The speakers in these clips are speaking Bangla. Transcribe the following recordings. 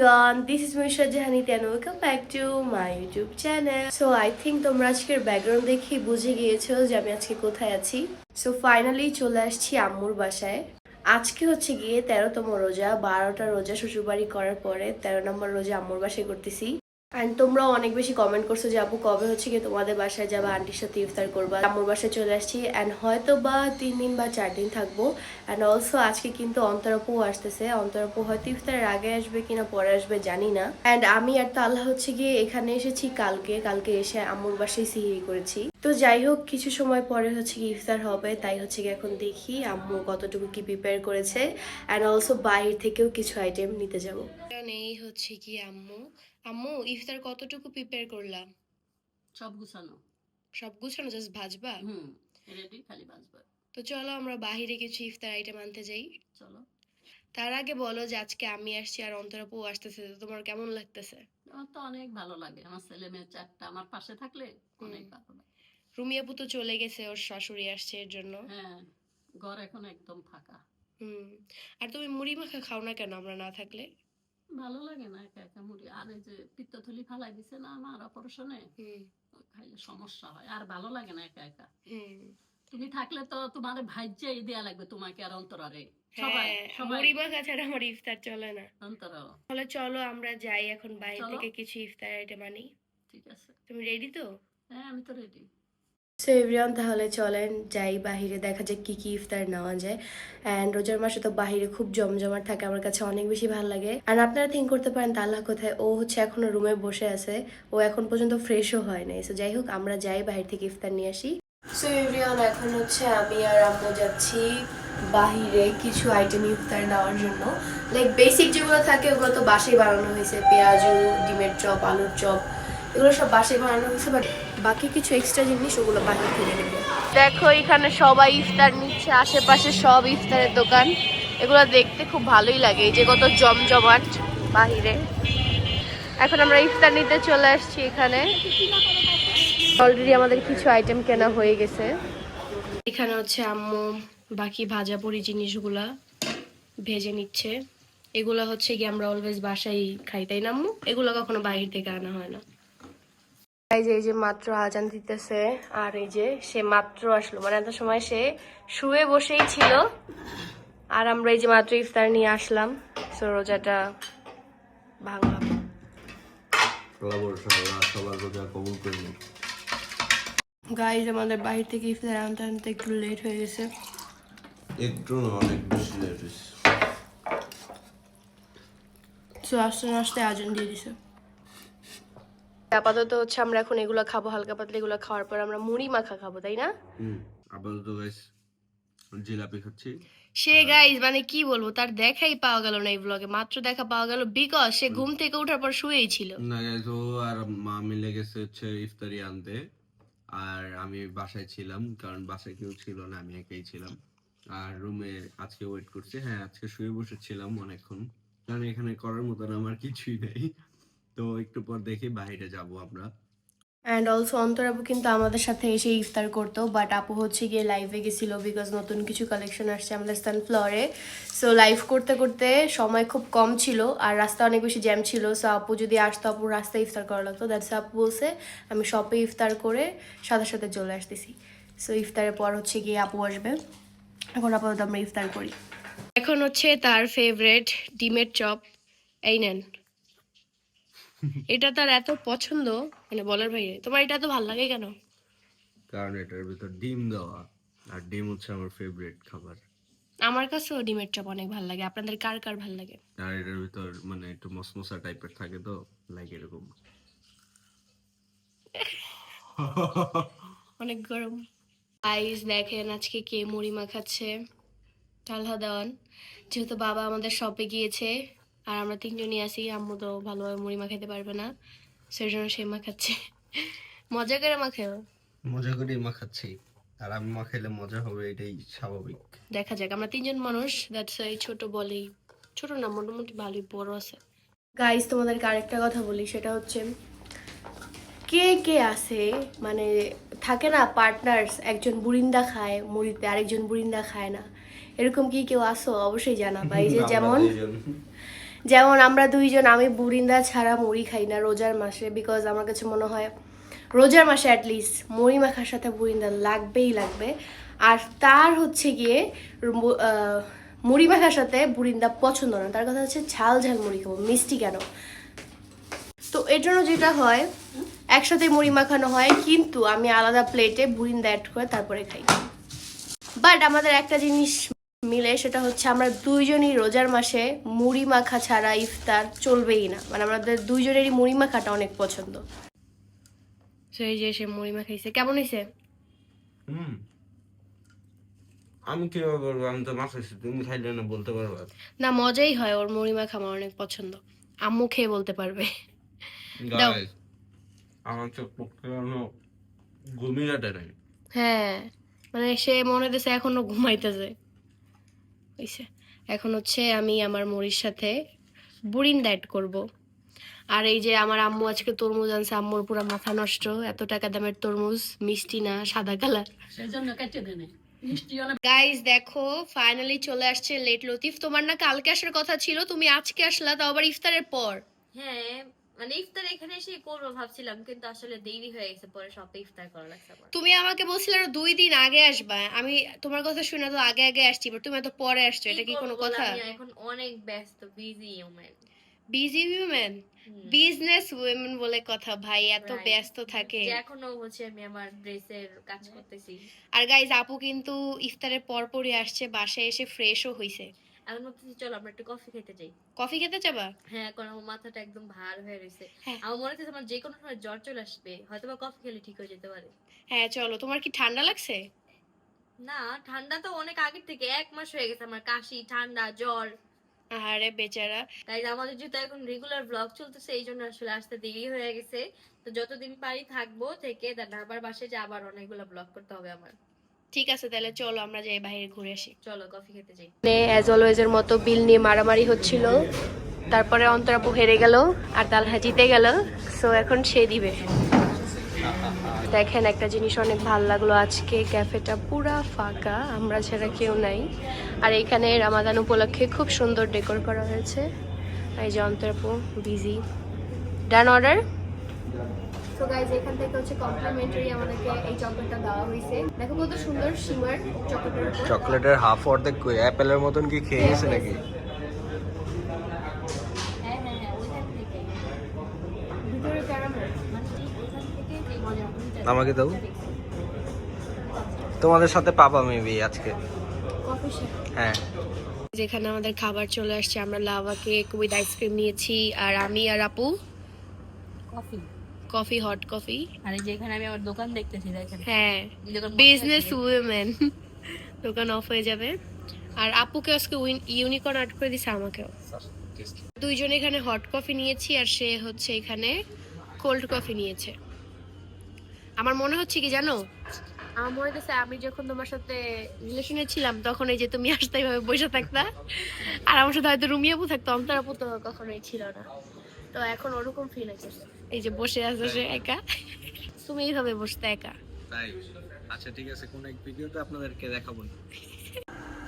everyone, this is Misha Jahaniti and welcome back to my YouTube channel. So I think তোমরা আজকের ব্যাকগ্রাউন্ড দেখে বুঝে গিয়েছো যে আমি আজকে কোথায় আছি। সো ফাইনালি চলে আসছি আম্মুর বাসায়। আজকে হচ্ছে গিয়ে 13তম রোজা, 12টা রোজা শ্বশুরবাড়ি করার পরে 13 নম্বর রোজা আম্মুর বাসায় করতেছি। অ্যান্ড তোমরাও অনেক বেশি কমেন্ট করছো যে আপু কবে হচ্ছে কি তোমাদের বাসায় যাবা, আন্টির সাথে ইফতার করবা। আম্মুর বাসায় চলে আসছি অ্যান্ড হয়তো বা 3 দিন বা 4 দিন থাকবো। অ্যান্ড অলসো আজকে কিন্তু অন্তরাপু আসতেছে। অন্তরাপু হয়তো ইফতারের আগে আসবে কিনা পরে আসবে জানি না। অ্যান্ড আমি আর তাল্লা হচ্ছে গিয়ে এখানে এসেছি কালকে এসে আম্মুর বাসায় সিহিরি করেছি। তো যাই হোক কিছু সময় পরে হচ্ছে কি ইফতার হবে, তাই হচ্ছে কি এখন দেখি আম্মু কতটুকু কি প্রিপেয়ার করেছে। অ্যান্ড অলসো বাইরে থেকেও কিছু আইটেম নিতে যাবো। এই হচ্ছে কি আম্মু আম্মু ইফতার কতটুকু প্রিপেয়ার করলাম? সব গুছানো। সব গুছানো, জাস্ট ভাজবা? রেডি, খালি ভাজবা। তো চলো আমরা বাহিরে কিছু ইফতার আইটেম আনতে যাই। চলো। তার আগে বলো যে আজকে আমি আসছি আর অন্তরাপু আসতেছে, তো তোমার কেমন লাগতেছে? আমার তো অনেক ভালো লাগে, আমার ছেলে মেয়ে চারটা আমার পাশে থাকলে অনেক ভালো লাগে। রুমি আপু তো চলে গেছে, ওর শাশুড়ি আসছে এর জন্য। হ্যাঁ, ঘর এখন একদম ফাঁকা। আর তুমি মুড়ি মাখা খাও না কেন আমরা না থাকলে? ভালো লাগে না একা একা মুড়ি। আর এই যে পিত্তথলি ফালাই দিছে না আমার অপারেশনে, খাইলে সমস্যা হয়, আর ভালো লাগে না একা একা। তুমি থাকলে তো তোমার ভাইজাই দেয়া লাগবে তোমাকে আর অন্তরারে। সবাই মুড়ি মাখা ছাড়া আমার ইফতার চলে না। অন্তরা তাহলে চলো আমরা যাই এখন বাইরে থেকে কিছু ইফতার আইটেম আনি। ঠিক আছে, তুমি রেডি তো? হ্যাঁ আমি তো রেডি। সো এভরিওয়ান, তাহলে চলেন যাই বাহিরে, দেখা যায় কি কি ইফতার নেওয়া যায়। অ্যান্ড রোজার মাসে তো বাহিরে খুব জমজমাট থাকে, আমার কাছে অনেক বেশি ভালো লাগে। আর আপনারা থিঙ্ক করতে পারেন তাল্লাহ কোথায়, ও হচ্ছে এখনো রুমে বসে আছে, ও এখন পর্যন্ত ফ্রেশও হয় নাই। সো যাই হোক আমরা যাই বাহির থেকে ইফতার নিয়ে আসি। সো এভরিওয়ান, এখন হচ্ছে আমি আর আম্মু যাচ্ছি বাহিরে কিছু আইটেম ইফতার নেওয়ার জন্য। লাইক বেসিক যেগুলো থাকে ওগুলো তো বাসায় বানানো হয়েছে, পেঁয়াজু, ডিমের চপ, আলুর চপ, এগুলো সব বাসায় বানানো হয়েছে, বাট বাকি কিছু এক্সট্রা জিনিস ওগুলো বাহির থেকে নেবে। দেখো এখানে সবাই ইফতার নিচ্ছে, আশেপাশে সব ইফতারের দোকান। এগুলো দেখতে খুব ভালোই লাগে, এই যে কত জমজমাট বাহিরে। এখন আমরা ইফতার নিতে চলে আসছি এখানে। অলরেডি আমাদের কিছু আইটেম কেনা হয়ে গেছে। এখানে হচ্ছে আম্মু বাকি ভাজা পুরি জিনিসগুলা ভেজে নিচ্ছে। এগুলা হচ্ছে কি আমরা অলওয়েজ বাসায় খাই, তাই না আম্মু? এগুলো কখনো বাইরে থেকে আনা হয় না। এই যে মাত্র আজান দিতেছে, আর এই যে সে মাত্র আসলো, মানে এত সময় সে শুয়ে বসেই ছিল, আর আমরা এই যে মাত্র ইফতার নিয়ে আসলাম। সো রোজাটা ভাঙলাম। গাইজ আমাদের বাইরে থেকে ইফতার আনতে আনতে একটু লেট হয়ে গেছে। একটু না, অনেক বেশি লেট হয়েছে। সো আস্তে আস্তে আজান দিয়ে দিছে। আপাতত হচ্ছে আমরা এখন এগুলো খাবো, হালকা পাতলা এগুলো খাওয়ার পর আমরা মুড়ি মাখা খাবো, তাই না? আপাতত গাইস জিলাপি খাচ্ছি। সে গাইজ মানে কি বলবো, তার দেখাই পাওয়া গেল না এই ব্লগে, মাত্র দেখা পাওয়া গেল বিকজ সে ঘুম থেকে ওঠার পর শুয়েই ছিল। না গাইস, ও আর মা মিলে গেছে হচ্ছে ইফতারি আনতে, আর আমি বাসায় ছিলাম, কারণ বাসায় কেউ ছিল না, আমি একাই ছিলাম। আর রুমে আজকে ওয়েট করছি। হ্যাঁ, আজকে শুয়ে বসেছিলাম অনেকক্ষণ, কারণ এখানে করার মতন আমার কিছুই নেই। তো একটু পর দেখি বাইরে যাব আমরা। অ্যান্ড অলসো অন্তর আপু কিন্তু আমাদের সাথে এসে ইফতার করতো, বাট আপু হচ্ছে গিয়ে লাইভে গেছিলো বিকজ নতুন কিছু কালেকশন আসছে আমাদের সানফ্লাওয়ারে। সো লাইভ করতে করতে সময় খুব কম ছিল আর রাস্তা অনেক বেশি জ্যাম ছিল। সো আপু যদি আসতো, আপুর রাস্তায় ইফতার করা লাগতো, দ্যাটস আপু বলছে আমি শপে ইফতার করে সাথে সাথে চলে আসতেছি। সো ইফতারের পর হচ্ছে গিয়ে আপু আসবে, এখন আপাতত আমরা ইফতার করি। এখন হচ্ছে তার ফেভারিট ডিমের চপ, এই নেন। এটা তার এত পছন্দ, মানে বলার বাইরে। তোমার এটা এত ভালো লাগে কেন? কারণ এটার ভিতর ডিম দেওয়া, আর ডিম হচ্ছে আমার ফেভারিট খাবার। আমার কাছেও ডিমের চপ অনেক ভালো লাগে, আপনাদের কার কার ভালো লাগে? আর এটার ভিতর মানে একটু মসমসা টাইপের থাকে, তো লাইক এরকম। অনেক গরম। আইস দেখেন আজকে কে মুড়ি মাখাচ্ছে, টালহা দেওয়ান। যেহেতু বাবা আমাদের শপে গিয়েছে আর আমরা তিনজনই আছি, আম্মু তো ভালোভাবে মুড়ি মাখাতে পারবে না, সেই জন্য সে মাখাচ্ছে। মজা করে মাখেও, মজা করে মাখাচ্ছি, আর আমি মাখাইলে মজা হবে, এটাই স্বাভাবিক। দেখা যাক, আমরা তিনজন মানুষ, দ্যাটস এই ছোট বলেই, ছোট না মোটামুটি ভালোই বড় আছে। গাইস তোমাদেরকে আরেকটা কথা বলি, সেটা হচ্ছে কে কে আছে, মানে থাকে না পার্টনার্স, একজন বুরিন্দা খায় মুড়িতে আরেকজন বুরিন্দা খায় না, এরকম কি কেউ আসো? অবশ্যই জানাবা। এই যে যেমন যেমন আমরা দুইজন, আমি বুরিন্দা ছাড়া মুড়ি খাই না রোজার মাসে, বিকজ আমার কাছে মনে হয় রোজার মাসে অ্যাটলিস্ট মুড়ি মাখার সাথে বুরিন্দা লাগবেই লাগবে। আর তার হচ্ছে গিয়ে মুড়ি মাখার সাথে বুরিন্দা পছন্দ না, তার কথা হচ্ছে ঝাল ঝাল মুড়ি খাবো, মিষ্টি কেন। তো এর জন্য যেটা হয় একসাথে মুড়ি মাখানো হয়, কিন্তু আমি আলাদা প্লেটে বুরিন্দা অ্যাড করে তারপরে খাই। বাট আমাদের একটা জিনিস মিলে, সেটা হচ্ছে আমরা দুইজনই রোজার মাসে মুড়ি মাখা ছাড়া ইফতার চলবেই না, মানে আমাদের দুইজনেরই মুড়ি মাখাটা অনেক পছন্দ। সেই যে সে মুড়ি মাখাইছে, কেমন হয়েছে? আমি কিভাবে বলবো, আমি তো মাখাইছি, তুমি খাইলে না বলতে পারবো? না, মজাই হয়, ওর মুড়ি মাখা আমার অনেক পছন্দ, আম্মু খেয়ে বলতে পারবে। দাও। গাইস, আমার তো পক্ষে ঘুমিয়ে কাটে নাই। হ্যাঁ, মানে সে মনে হচ্ছে এখনো ঘুমাইতেছে। হইছে, এখন হচ্ছে আমি আমার মুড়ির সাথে বুরিন্দা অ্যাড করব। আর এই যে আমার আম্মু আজকে তরমুজ আনছে, আম্মুর পুরো মাথা নষ্ট, এত টাকা দামের তরমুজ, মিষ্টি না, সাদা কালার। সেই জন্য কেটে দেনে মিষ্টি অনেক। গাইস দেখো, ফাইনালি চলে আসছে লেট লতিফ। তোমার না কালকে আসার কথা ছিল, তুমি আজকে আসলা, তাও আবার ইফতারের পর। হ্যাঁ, মানে ইফতার এখানে এসে করবো ভাবছিলাম, কিন্তু আসলে দেরি হয়ে গেছে, পরে সবে ইফতার করা লাগছে আমার। তুমি আমাকে বলছিলে আরো 2 দিন আগে আসবা, আমি তোমার কথা শুনে তো আগে আগে আসছি, বাট তুমি এত পরে আসছো, এটা কি কোনো করবো বল, কথা? আমি এখন অনেক ব্যস্ত, busy woman. Busy women, business women বলে কথা ভাই, এত Right. ব্যস্ত থাকে। যে এখনো হচ্ছে আমি আমার ড্রেসের কাজ করতেছি। আর গাইজ আপু কিন্তু ইফতারের পরপরই আসছে, বাসায় এসে ফ্রেশও হইছে। এখন ভাবতেছি চলো আমরা একটু কফি খেতে যাই। কফি খেতে যাবা? হ্যাঁ, কারণ আমার মাথাটা একদম ভার হয়ে রয়েছে। হ্যাঁ। আমার মনে হচ্ছে আমার যে কোনো সময় জ্বর চলে আসবে, হয়তো বা কফি খেলে ঠিক হয়ে যেতে পারে। হ্যাঁ চলো। তোমার কি ঠান্ডা লাগছে? না, ঠান্ডা তো অনেক আগের থেকে, 1 মাস হয়ে গেছে আমার কাশি, ঠান্ডা, জ্বর। আরে বেচারা। তাই আমাদের যেহেতু এখন রেগুলার ব্লগ চলতেছে, এই জন্য আসলে আসতে দেরি হয়ে গেছে। তো যতদিন পারি থাকবো, থেকে দেন আবার বাসে যে আবার অনেকগুলো ব্লগ করতে হবে আমার। ঠিক আছে, তাহলে চলো আমরা যাই বাইরে ঘুরে আসি। চলো কফি খেতে যাই। অ্যাজ অলওয়েজ এর মতো বিল নিয়ে মারামারি হচ্ছিল, তারপরে অন্তরাপু হেরে গেল আর তালহা জিতে গেল, সো এখন সে দিবে। দেখেন একটা জিনিস অনেক ভালো লাগলো, আজকে ক্যাফেটা পুরা ফাঁকা, আমরা ছাড়া কেউ নাই। আর এখানে রামাদান উপলক্ষে খুব সুন্দর ডেকোর করা হয়েছে। এই যে অন্তরাপু বিজি। ডান অর্ডার। সো গাইজ, এখান থেকে হচ্ছে কমপ্লিমেন্টারি আমাদেরকে এই চকলেটটা দেওয়া হয়েছে। দেখো কত সুন্দর শিমার চকলেটের উপর। চকলেটের হাফ অর্ধেক অ্যাপেলের মতন কি খেয়ে গেছে নাকি? হ্যাঁ হ্যাঁ হ্যাঁ, ওইখান থেকে ভিতরে ক্যারামেল। মানে ঠিক ওইখান থেকে যে মজা আমাকে দাও, তোমাদের সাথে পাবা মেবি আজকে। Coffee shake. হ্যাঁ, যেখানে আমাদের খাবার চলে আসছে, আমরা লাভা কেক উইথ আইসক্রিম নিয়েছি, আর আমি আর আপু কফি। Coffee, hot coffee. আর এই যে এখানে আমি আমার দোকান দেখতেছি, দেখেন হ্যাঁ, এই দোকান বিজনেস উইমেন। দোকান অফ হয়ে যাবে। আর আপুকে আজকে ইউনিকর্ন আর্ট করে দিছে, আমাকেও। দুইজন এখানে হট কফি নিয়েছি, আর সে হচ্ছে এখানে কোল্ড কফি নিয়েছে। আমার মনে হচ্ছে কি জানো, আমার মনে হচ্ছে আমি যখন তোমার সাথে রিলেশনে ছিলাম, তখন এই যে তুমি আসতে এইভাবে বসে থাকতা, আর আমার সাথে হয়তো রুমি আপু থাকতো, অন্তর আপু তো কখনোই ছিল না। তো এখন ওরকম ফিল হচ্ছে, এই যে বসে আছে সে একা, তুমি এইভাবে বসতে একা। তাই? আচ্ছা ঠিক আছে, কোন এক ভিডিওতে আপনাদেরকে দেখাবো।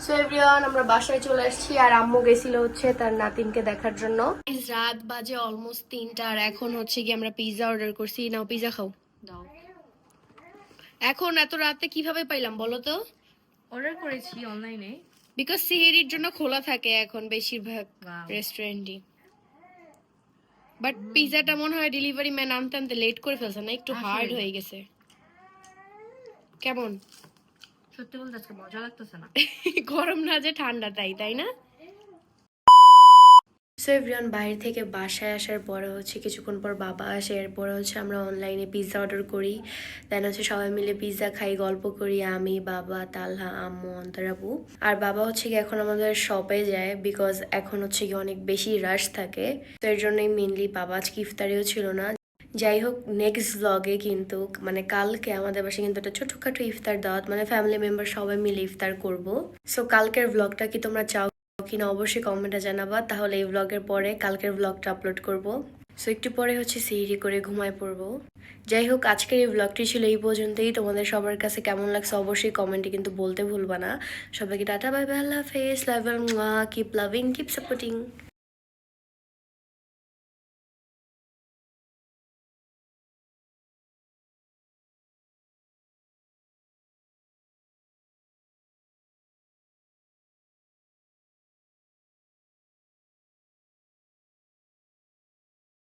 সো এভরিওয়ান, আমরা বাসায় চলে আসছি, আর আম্মু গেছিল হচ্ছে তার নাতিনকে দেখার জন্য। রাত বাজে অলমোস্ট 3টা, আর এখন হচ্ছে কি আমরা পিৎজা অর্ডার করছি। নাও পিৎজা খাও। দাও। এখন এত রাতে কিভাবে পাইলাম বলো তো? অর্ডার করেছি অনলাইনে। বিকজ সিহেরির জন্য খোলা থাকে এখন বেশিরভাগ Wow. রেস্টুরেন্টই। বাট পিৎজাটা মনে হয় ডেলিভারি ম্যান আনতে আনতে লেট করে ফেলছে না, একটু হার্ড হয়ে গেছে। কেমন? সত্যি বলতে আজকে মজা লাগতেছে না। গরম না যে ঠান্ডা, তাই না? সো এভরিওয়ান, বাইরে থেকে বাসায় আসার পরে হচ্ছে কিছুক্ষণ পর বাবা আসে, এরপরে হচ্ছে আমরা অনলাইনে পিৎজা অর্ডার করি, দেন হচ্ছে সবাই মিলে পিৎজা খাই, গল্প করি, আমি, বাবা, তালহা, আম্মু, অন্তরাবু। আর বাবা হচ্ছে কি এখন আমাদের শপে যায়, বিকজ এখন হচ্ছে কি অনেক বেশি রাশ থাকে, তো এর জন্যই মেনলি বাবা আজকে ইফতারেও ছিল না। যাই হোক, নেক্সট ব্লগে কিন্তু মানে কালকে আমাদের বাসায় কিন্তু একটা ছোটখাটো ইফতার দাওয়াত, মানে ফ্যামিলি মেম্বার সবাই মিলে ইফতার করব। সো কালকের ব্লগটা কি তোমরা চাও কিনা অবশ্যই কমেন্টে জানাবা, তাহলে এই ব্লগের পরে কালকের ব্লগটা আপলোড করব। সো একটু পরে হচ্ছে সিঁড়ি করে ঘুমায় পড়বো। যাই হোক, আজকের এই ব্লগটি ছিল এই পর্যন্তই। তোমাদের সবার কাছে কেমন লাগছে অবশ্যই কমেন্টে কিন্তু বলতে ভুলবা না। সবাইকে টাটা, বাই বাই, আল্লাহ হাফেজ, love you, keep loving, keep supporting.